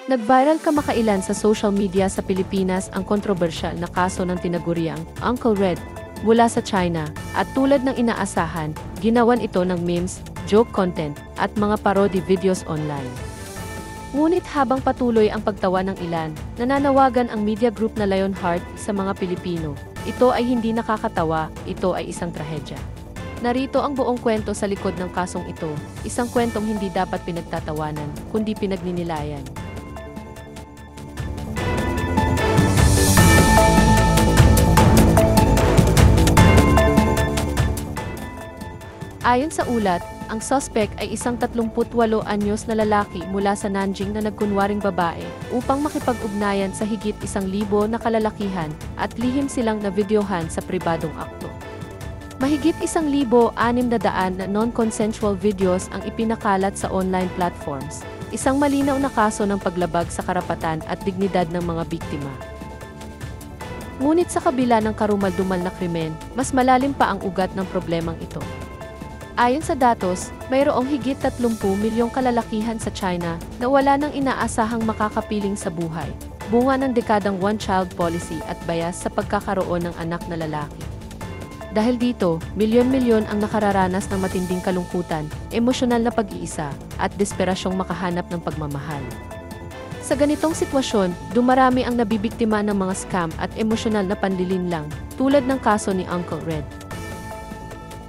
Nag-viral kamakailan sa social media sa Pilipinas ang kontrobersyal na kaso ng tinaguriang Uncle Red mula sa China at tulad ng inaasahan, ginawan ito ng memes, joke content at mga parody videos online. Ngunit habang patuloy ang pagtawa ng ilan, nananawagan ang media group na Lionheart sa mga Pilipino. Ito ay hindi nakakatawa, ito ay isang trahedya. Narito ang buong kwento sa likod ng kasong ito, isang kwentong hindi dapat pinagtatawanan, kundi pinagninilayan. Ayon sa ulat, ang suspect ay isang 38 anyos na lalaki mula sa Nanjing na nagkunwaring babae upang makipag-ugnayan sa higit 1,000 na kalalakihan at lihim silang na-videohan sa pribadong akto. Mahigit 1,600 na non-consensual videos ang ipinakalat sa online platforms, isang malinaw na kaso ng paglabag sa karapatan at dignidad ng mga biktima. Ngunit sa kabila ng karumal-dumal na krimen, mas malalim pa ang ugat ng problemang ito. Ayon sa datos, mayroong higit 30 milyong kalalakihan sa China na wala nang inaasahang makakapiling sa buhay, bunga ng dekadang one-child policy at bias sa pagkakaroon ng anak na lalaki. Dahil dito, milyon-milyon ang nakararanas ng matinding kalungkutan, emosyonal na pag-iisa, at desperasyong makahanap ng pagmamahal. Sa ganitong sitwasyon, dumarami ang nabibiktima ng mga scam at emosyonal na panlilinlang, tulad ng kaso ni Uncle Red.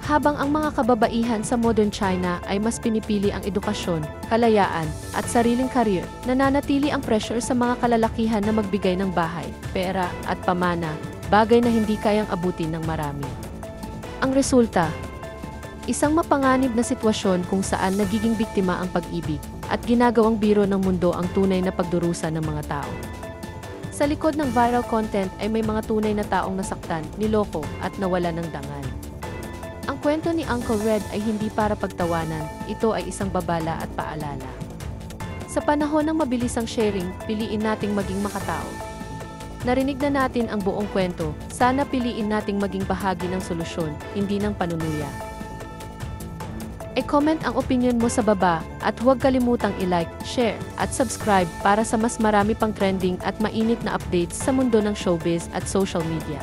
Habang ang mga kababaihan sa modern China ay mas pinipili ang edukasyon, kalayaan, at sariling karir, nananatili ang pressure sa mga kalalakihan na magbigay ng bahay, pera, at pamana, bagay na hindi kayang abutin ng marami. Ang resulta, isang mapanganib na sitwasyon kung saan nagiging biktima ang pag-ibig, at ginagawang biro ng mundo ang tunay na pagdurusa ng mga tao. Sa likod ng viral content ay may mga tunay na taong nasaktan, niloko, at nawala ng dangal. Ang kwento ni Uncle Red ay hindi para pagtawanan, ito ay isang babala at paalala. Sa panahon ng mabilisang sharing, piliin nating maging makatao. Narinig na natin ang buong kwento, sana piliin nating maging bahagi ng solusyon, hindi ng panunuya. E-comment ang opinion mo sa baba at huwag kalimutang i-like, share, at subscribe para sa mas marami pang trending at mainit na updates sa mundo ng showbiz at social media.